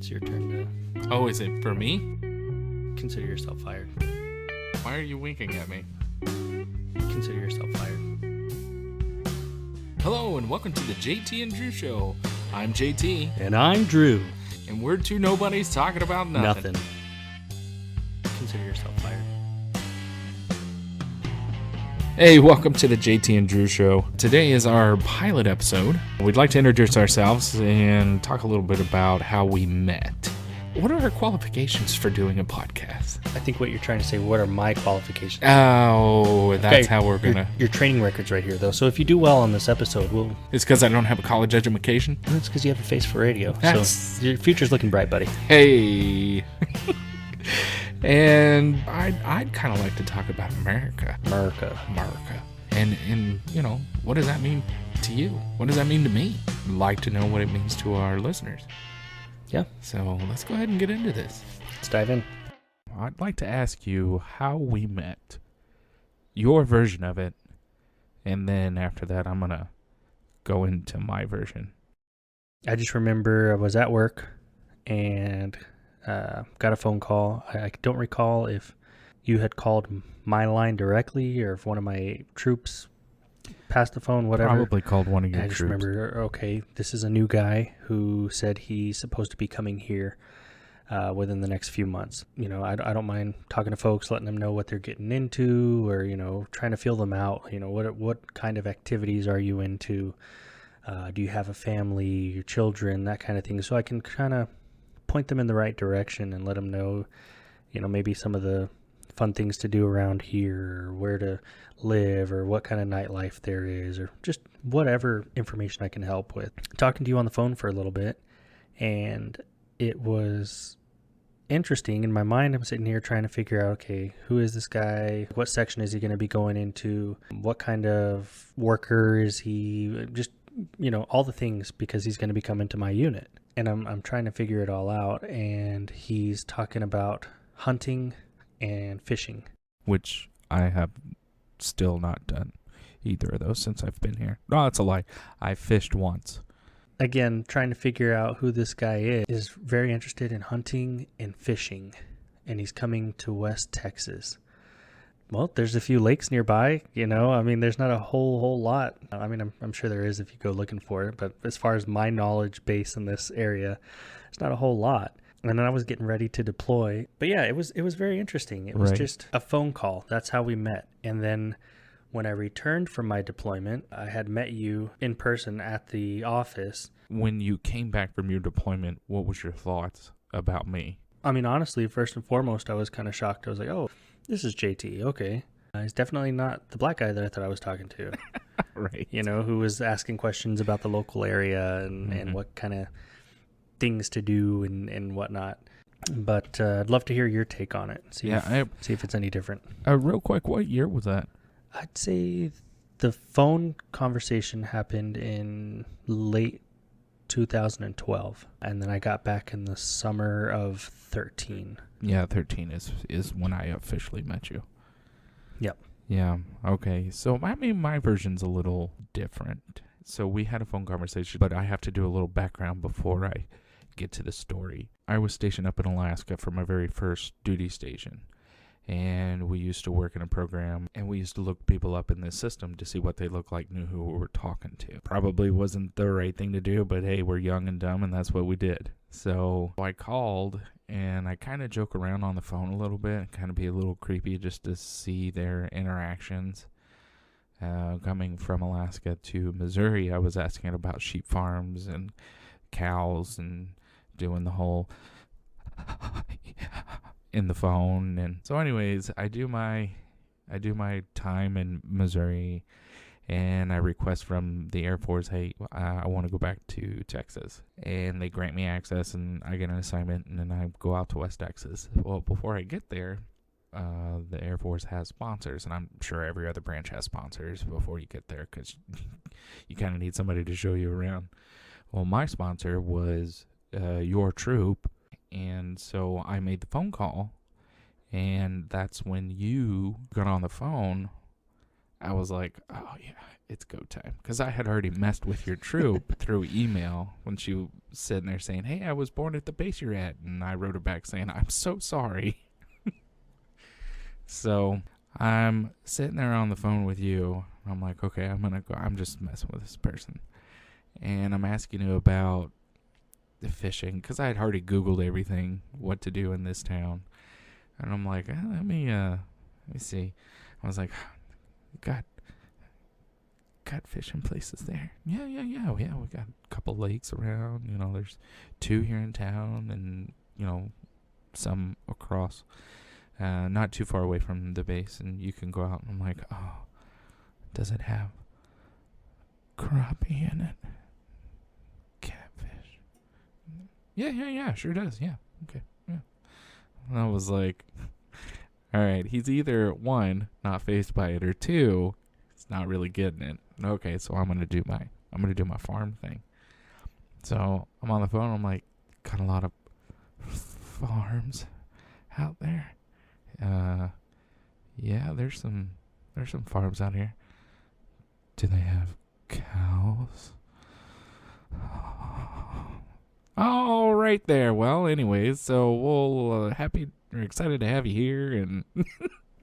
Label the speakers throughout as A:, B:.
A: It's your turn to
B: Oh, is it for me?
A: consider yourself fired.
B: Why are you winking at me?
A: Consider yourself fired.
B: Hello, and welcome to the JT and Drew Show. I'm JT,
A: And I'm Drew.
B: and we're two nobodies talking about nothing.
A: Consider yourself fired.
B: Hey, welcome to the JT and Drew Show. Today is our pilot episode. We'd like to introduce ourselves and talk a little bit about how we met. What are our qualifications for doing a podcast?
A: I think what you're trying to say, what are my qualifications?
B: Oh, that's
A: Okay,
B: how we're gonna...
A: Your training record's right here, though. So if you do well on this episode,
B: It's because I don't have a college education?
A: it's because you have a face for radio.
B: That's-
A: So your future's looking bright, buddy.
B: Hey. And I'd kind of like to talk about America.
A: America.
B: And you know, what does that mean to you? What does that mean to me? I'd like to know what it means to our listeners.
A: Yeah.
B: So let's go ahead and get into this.
A: Let's dive in.
B: I'd like to ask you how we met, your version of it, and then after that I'm going to go into my version.
A: I just remember I was at work and got a phone call. I don't recall if you had called my line directly or if one of my troops passed the phone, whatever.
B: Probably called one of your
A: I just
B: troops.
A: remember, okay, this is a new guy who said he's supposed to be coming here within the next few months. You know, I don't mind talking to folks, letting them know what they're getting into, or, you know, trying to feel them out. You know, what kind of activities are you into? Do you have a family, your children, that kind of thing. So I can kind of point them in the right direction and let them know, you know, maybe some of the fun things to do around here, or where to live, or what kind of nightlife there is, or just whatever information I can help with. Talking to you on the phone for a little bit, and it was interesting. In my mind, I'm sitting here trying to figure out, okay, who is this guy? What section is he going to be going into? What kind of worker is he? Just, you know, all the things, because he's going to be coming to my unit. And I'm trying to figure it all out, and he's talking about hunting and fishing.
B: Which I have still not done either of those since I've been here. No, that's a lie. I fished once.
A: Again, trying to figure out who this guy is very interested in hunting and fishing, and he's coming to West Texas. Well, there's a few lakes nearby, you know. I mean, there's not a whole lot. I mean, I'm sure there is if you go looking for it, but as far as my knowledge base in this area, it's not a whole lot. And then I was getting ready to deploy. But yeah, it was very interesting. It was
B: Right.
A: just a phone call. That's how we met. And then when I returned from my deployment, I had met you in person at the office.
B: When you came back from your deployment, what was your thoughts about me?
A: I mean, honestly, first and foremost, I was kind of shocked. I was like, oh, this is JT. Okay. He's definitely not the black guy that I thought I was talking to.
B: Right.
A: You know, who was asking questions about the local area and what kind of things to do and whatnot. But I'd love to hear your take on it. See if it's any different.
B: Real quick, what year was that?
A: I'd say the phone conversation happened in late 2012, and then I got back in the summer of 13.
B: Yeah, 13 is when I officially met you.
A: Yep.
B: Yeah, okay. So, I mean, my version's a little different. So, we had a phone conversation, but I have to do a little background before I get to the story. I was stationed up in Alaska for my very first duty station. And we used to work in a program, and we used to look people up in this system to see what they looked like, knew who we were talking to. Probably wasn't the right thing to do, but hey, we're young and dumb, and that's what we did. So I called, and I kind of joke around on the phone a little bit, kind of be a little creepy just to see their interactions. Coming from Alaska to Missouri, I was asking about sheep farms and cows and doing the whole... in the phone. And so anyways, I do my time in Missouri, and I request from the Air Force, hey, I want to go back to Texas, and they grant me access, and I get an assignment, and then I go out to West Texas. Well, before I get there, the Air Force has sponsors, and I'm sure every other branch has sponsors before you get there, because you kind of need somebody to show you around. Well, my sponsor was your troop. And so I made the phone call, and that's when you got on the phone I was like, oh, yeah, it's go time. Because I had already messed with your troop through email when she was sitting there saying, hey, I was born at the base you're at. And I wrote her back saying, I'm so sorry. So I'm sitting there on the phone with you. I'm like, okay, I'm going to go. I'm just messing with this person. And I'm asking you about the fishing because I had already Googled everything, what to do in this town. And I'm like, let me see. I was like, got fishing places there. Yeah. We got a couple lakes around. You know, there's 2 here in town and, you know, some across, not too far away from the base. And you can go out. And I'm like, oh, does it have crappie in it? Catfish? Yeah, sure does. Yeah, okay, yeah. And I was like, all right, he's either 1, not fazed by it, or 2, he's not really getting it. Okay, so I'm gonna do my farm thing. So I'm on the phone. I'm like, got a lot of farms out there. Yeah, there's some farms out here. Do they have cows? Oh, right there. Well, anyways, so we'll we're excited to have you here, and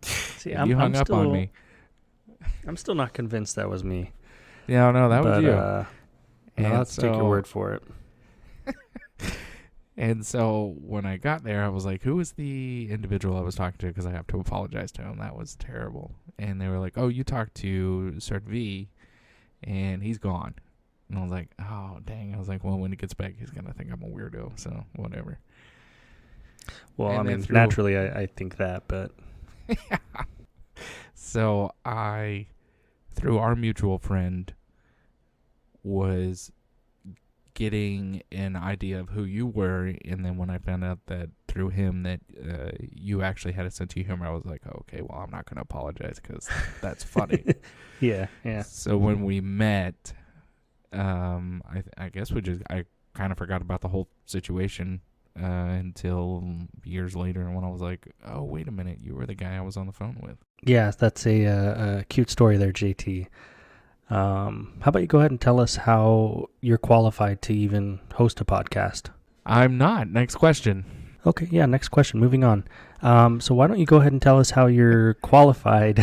A: See,
B: you hung up on me.
A: I'm still not convinced that was me.
B: Yeah, no, that was you.
A: No, let's take your word for it.
B: And so when I got there, I was like, who was the individual I was talking to? Because I have to apologize to him. That was terrible. And they were like, oh, you talked to Cert V, and he's gone. And I was like, oh, dang. I was like, well, when he gets back, he's going to think I'm a weirdo. So whatever.
A: Well,
B: And
A: I mean, naturally, I think that, but...
B: Yeah. So I, through our mutual friend, was getting an idea of who you were, and then when I found out that through him that you actually had a sense of humor, I was like, oh, okay, well, I'm not going to apologize because that's funny.
A: Yeah.
B: So when we met, I guess I kind of forgot about the whole situation until years later when I was like, oh, wait a minute, you were the guy I was on the phone with.
A: Yeah, that's a cute story there, JT. How about you go ahead and tell us how you're qualified to even host a podcast?
B: I'm not. Next question.
A: Okay, yeah, next question. Moving on. So why don't you go ahead and tell us how you're qualified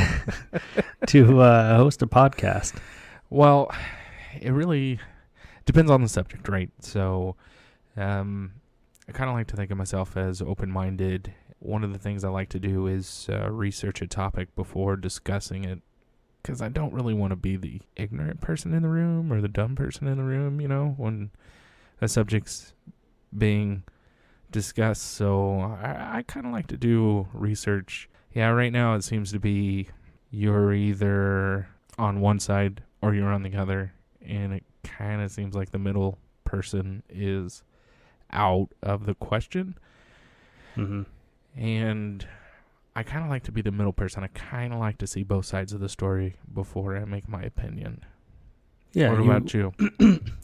A: to host a podcast?
B: Well, it really depends on the subject, right? So I kind of like to think of myself as open-minded. One of the things I like to do is research a topic before discussing it, because I don't really want to be the ignorant person in the room or the dumb person in the room, you know, when a subject's being discussed. So I kind of like to do research. Yeah, right now it seems to be you're either on one side or you're on the other, and it kind of seems like the middle person is out of the question.
A: Mm-hmm.
B: And I kind of like to be the middle person. I kind of like to see both sides of the story before I make my opinion.
A: Yeah.
B: What about you?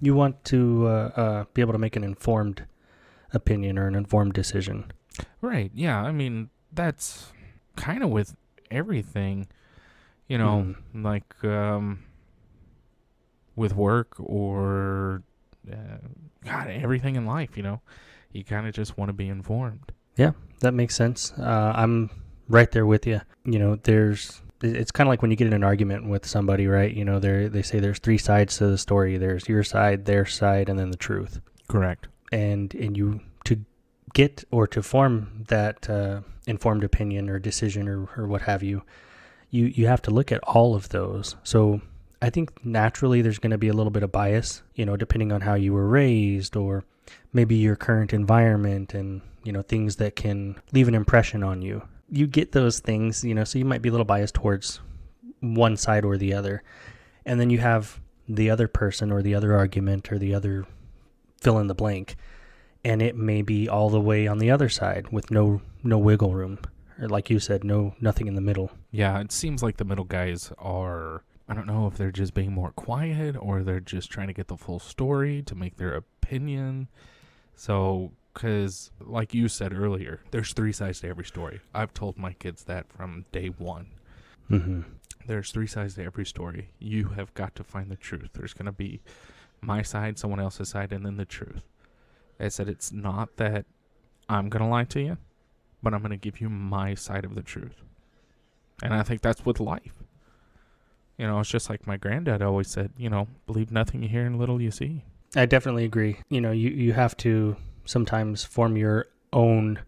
A: You want to be able to make an informed opinion or an informed decision.
B: Right. Yeah. I mean, that's kind of with everything, you know, like with work or God, everything in life, you know, you kind of just want to be informed.
A: Yeah, that makes sense. I'm right there with you. You know, it's kind of like when you get in an argument with somebody, right? You know, they say there's 3 sides to the story. There's your side, their side, and then the truth.
B: Correct.
A: And you, to get or to form that informed opinion or decision or what have you, you have to look at all of those. So I think naturally there's going to be a little bit of bias, you know, depending on how you were raised or maybe your current environment and, you know, things that can leave an impression on you. You get those things, you know, so you might be a little biased towards one side or the other. And then you have the other person or the other argument or the other fill in the blank. And it may be all the way on the other side with no wiggle room. Or like you said, nothing in the middle.
B: Yeah, it seems like the middle guys are, I don't know if they're just being more quiet or they're just trying to get the full story to make their opinion. So, because like you said earlier, there's 3 sides to every story. I've told my kids that from day one.
A: Mm-hmm.
B: there's three sides to every story. You have got to find the truth. There's going to be my side, someone else's side, and then the truth. I said it's not that I'm going to lie to you, but I'm going to give you my side of the truth. And I think that's with life. You know, it's just like my granddad always said, you know, believe nothing you hear and little you see.
A: I definitely agree. You know, you have to sometimes form your own.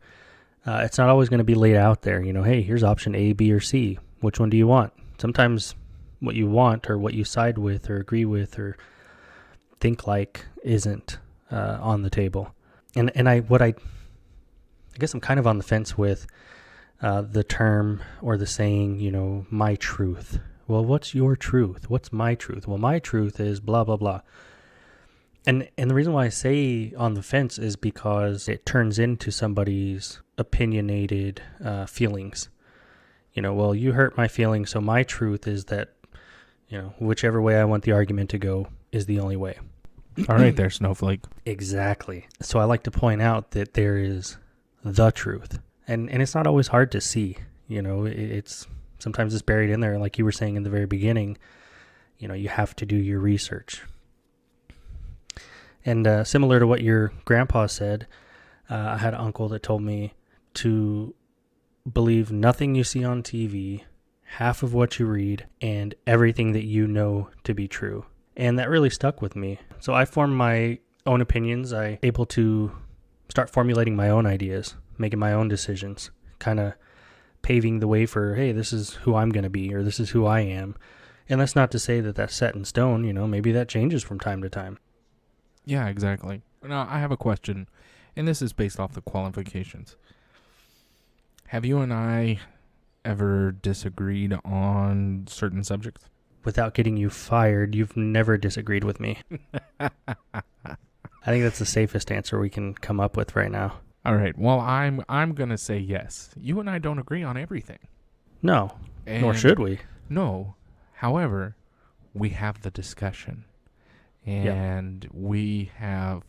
A: It's not always going to be laid out there. You know, hey, here's option A, B, or C. Which one do you want? Sometimes what you want or what you side with or agree with or think like isn't on the table. And I guess I'm kind of on the fence with the term or the saying, you know, my truth. Well, what's your truth? What's my truth? Well, my truth is blah, blah, blah. And the reason why I say on the fence is because it turns into somebody's opinionated feelings. You know, well, you hurt my feelings, so my truth is that, you know, whichever way I want the argument to go is the only way.
B: All right there, Snowflake.
A: Exactly. So I like to point out that there is the truth. And it's not always hard to see. You know, it's sometimes it's buried in there. Like you were saying in the very beginning, you know, you have to do your research. And similar to what your grandpa said, I had an uncle that told me to believe nothing you see on TV, half of what you read, and everything that you know to be true. And that really stuck with me. So I formed my own opinions. I'm able to start formulating my own ideas, making my own decisions, kind of paving the way for, hey, this is who I'm going to be, or this is who I am. And that's not to say that that's set in stone. You know, maybe that changes from time to time.
B: Yeah, exactly. Now, I have a question, and this is based off the qualifications. Have you and I ever disagreed on certain subjects?
A: Without getting you fired, you've never disagreed with me. I think that's the safest answer we can come up with right now.
B: All right. Well, I'm going to say yes. You and I don't agree on everything.
A: No, nor should we.
B: No. However, we have the discussion. And we have,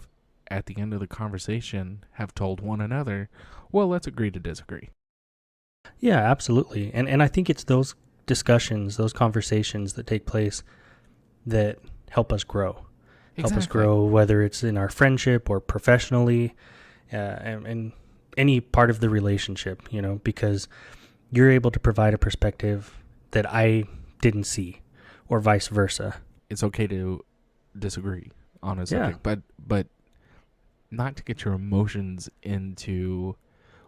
B: at the end of the conversation, have told one another, well, let's agree to disagree.
A: Yeah, absolutely. And I think it's those discussions, those conversations that take place that help us grow.
B: Exactly.
A: Help us grow, whether it's in our friendship or professionally, and any part of the relationship, you know, because you're able to provide a perspective that I didn't see, or vice versa.
B: It's okay to disagree on a subject, but not to get your emotions into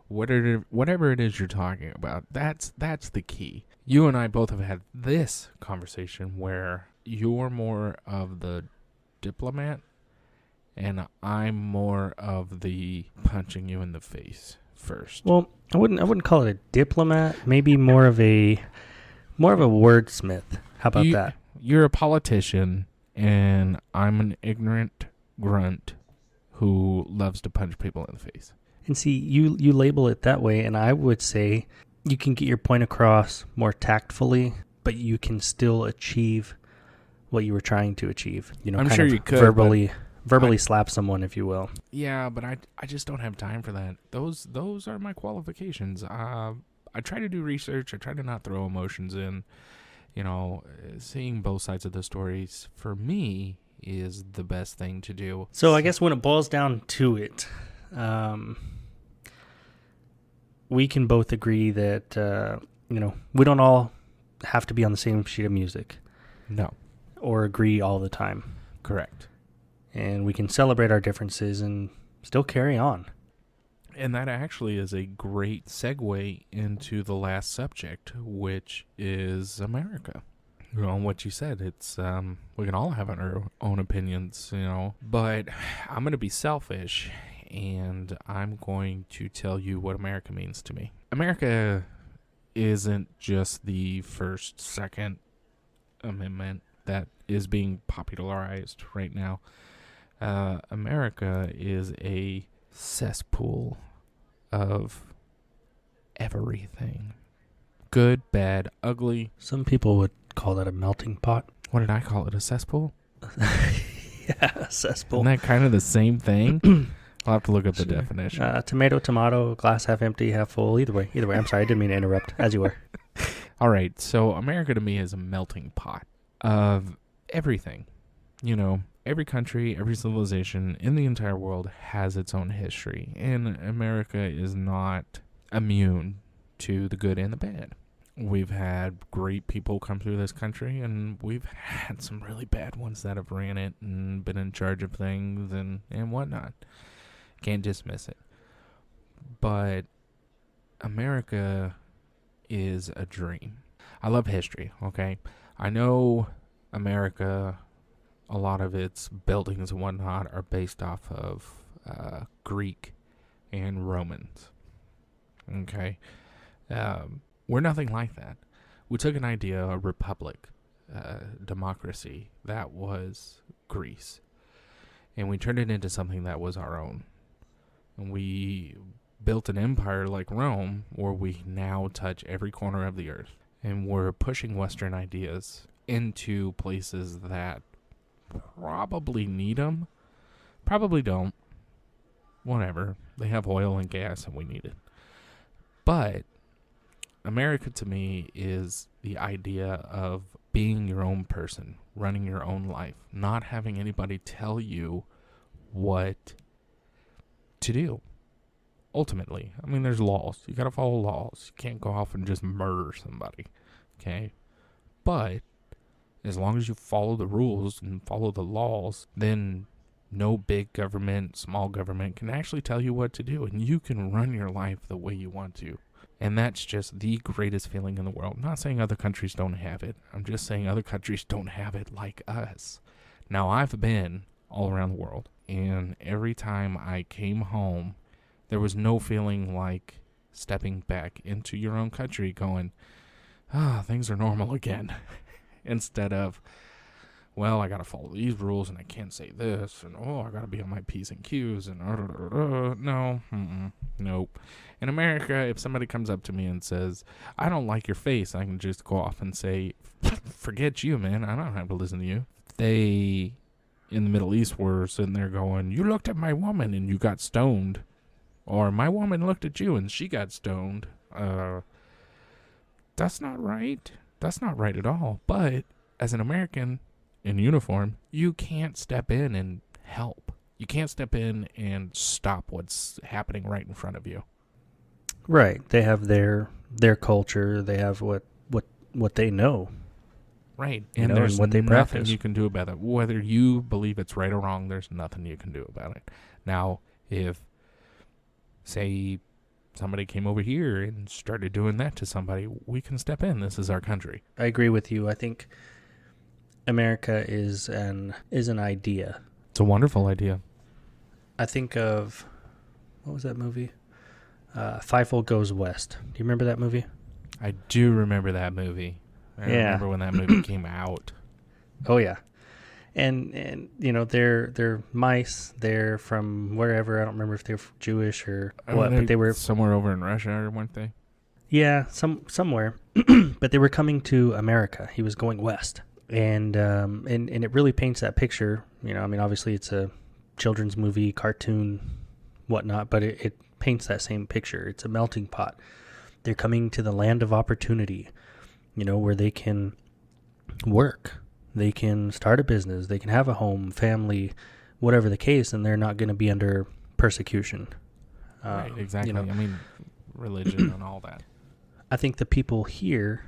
B: whatever it is you're talking about. That's the key. You and I both have had this conversation where you're more of the diplomat and I'm more of the punching you in the face first.
A: Well, I wouldn't call it a diplomat, maybe more of a wordsmith. How about that?
B: You're a politician and I'm an ignorant grunt who loves to punch people in the face.
A: And see, you label it that way, and I would say you can get your point across more tactfully, but you can still achieve what you were trying to achieve. You know,
B: I'm
A: kind
B: sure
A: of
B: you could
A: verbally slap someone, if you will.
B: Yeah, but I just don't have time for that. Those are my qualifications. I try to do research. I try to not throw emotions in. You know, seeing both sides of the stories, for me, is the best thing to do.
A: So I guess when it boils down to it, we can both agree that, you know, we don't all have to be on the same sheet of music.
B: No.
A: Or agree all the time.
B: Correct.
A: And we can celebrate our differences and still carry on.
B: And that actually is a great segue into the last subject, which is America. You know, what you said, it's, we can all have our own opinions, you know, but I'm going to be selfish and I'm going to tell you what America means to me. America isn't just the first, Second Amendment that is being popularized right now. America is a cesspool of everything. Good, bad, ugly.
A: Some people would call that a melting pot.
B: What did I call it? A cesspool?
A: Yeah, a cesspool.
B: Isn't that kind of the same thing? I'll have to look up the definition.
A: Tomato, glass half empty, half full. Either way. I'm sorry, I didn't mean to interrupt, as you were.
B: All right, so America to me is a melting pot of everything. You know, every country, every civilization in the entire world has its own history, and America is not immune to the good and the bad. We've had great people come through this country, and we've had some really bad ones that have ran it and been in charge of things and whatnot. Can't dismiss it. But America is a dream. I love history, okay? I know America, a lot of its buildings and whatnot are based off of Greek and Romans, okay? We're nothing like that. We took an idea, a republic, democracy, that was Greece, and we turned it into something that was our own. And we built an empire like Rome, where we now touch every corner of the earth. And we're pushing Western ideas into places that probably need them, probably don't. Whatever. They have oil and gas and we need it. But America to me is the idea of being your own person, running your own life, not having anybody tell you what to do. Ultimately, I mean, there's laws. You gotta follow laws. You can't go off and just murder somebody, okay? But as long as you follow the rules and follow the laws, then no big government, small government can actually tell you what to do, and you can run your life the way you want to. And that's just the greatest feeling in the world. I'm not saying other countries don't have it. I'm just saying other countries don't have it like us. Now, I've been all around the world, and every time I came home, there was no feeling like stepping back into your own country going, things are normal again. Instead of, well, I got to follow these rules and I can't say this. And, I got to be on my P's and Q's. And, no, nope. In America, if somebody comes up to me and says, I don't like your face, I can just go off and say, forget you, man. I don't have to listen to you. They, in the Middle East, were sitting there going, you looked at my woman and you got stoned. Or my woman looked at you and she got stoned. That's not right. That's not right at all. But as an American in uniform, you can't step in and help. You can't step in and stop what's happening right in front of you.
A: Right. They have their culture. They have what they know.
B: Right.
A: And
B: there's
A: what they
B: nothing
A: practice.
B: you can do about it. Whether you believe it's right or wrong, there's nothing you can do about it. Now, if say somebody came over here and started doing that to somebody, we can step in. This is our country.
A: I agree with you. I think America is an idea.
B: It's a wonderful idea.
A: I think of, what was that movie? Fievel Goes West. Do you remember that movie?
B: I do remember that movie. I remember when that movie came out.
A: Oh yeah. And you know, they're mice. They're from wherever. I don't remember if they're Jewish or what, but they were
B: somewhere over in Russia, weren't they?
A: Yeah, somewhere. But they were coming to America. He was going west, and it really paints that picture. You know, I mean, obviously it's a children's movie, cartoon, whatnot, but it paints that same picture. It's a melting pot. They're coming to the land of opportunity, you know, where they can work. They can start a business. They can have a home, family, whatever the case, and they're not going to be under persecution.
B: Right, exactly.
A: You know,
B: I mean, religion and all that.
A: I think the people here,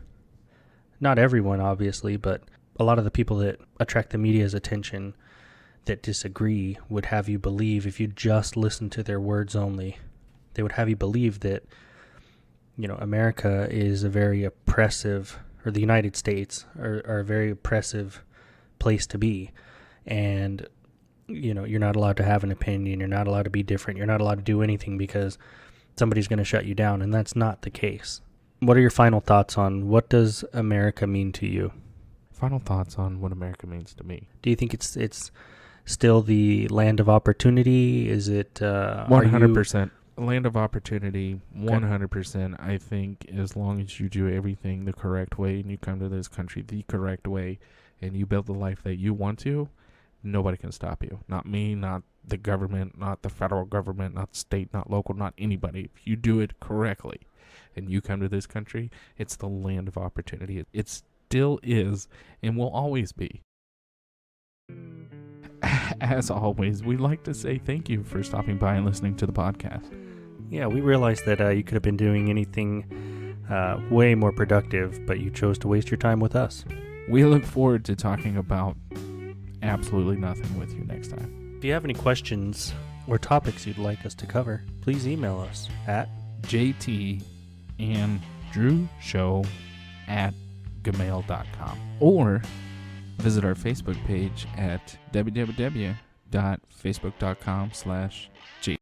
A: not everyone obviously, but a lot of the people that attract the media's attention that disagree would have you believe, if you just listen to their words only, they would have you believe that, you know, America is a very oppressive, or the United States are a very oppressive place to be. And, you know, you're not allowed to have an opinion. You're not allowed to be different. You're not allowed to do anything because somebody's going to shut you down. And that's not the case. What are your final thoughts on what does America mean to you?
B: Final thoughts on what America means to me.
A: Do you think it's still the land of opportunity? Is it
B: 100%? Land of opportunity, 100%. I think as long as you do everything the correct way and you come to this country the correct way and you build the life that you want to, nobody can stop you. Not me, not the government, not the federal government, not state, not local, not anybody. If you do it correctly and you come to this country, it's the land of opportunity. It still is and will always be. As always, we'd like to say thank you for stopping by and listening to the podcast.
A: Yeah, we realized that you could have been doing anything way more productive, but you chose to waste your time with us.
B: We look forward to talking about absolutely nothing with you next time.
A: If you have any questions or topics you'd like us to cover, please email us at
B: jtandrewshow@gmail.com or visit our Facebook page at www.facebook.com/J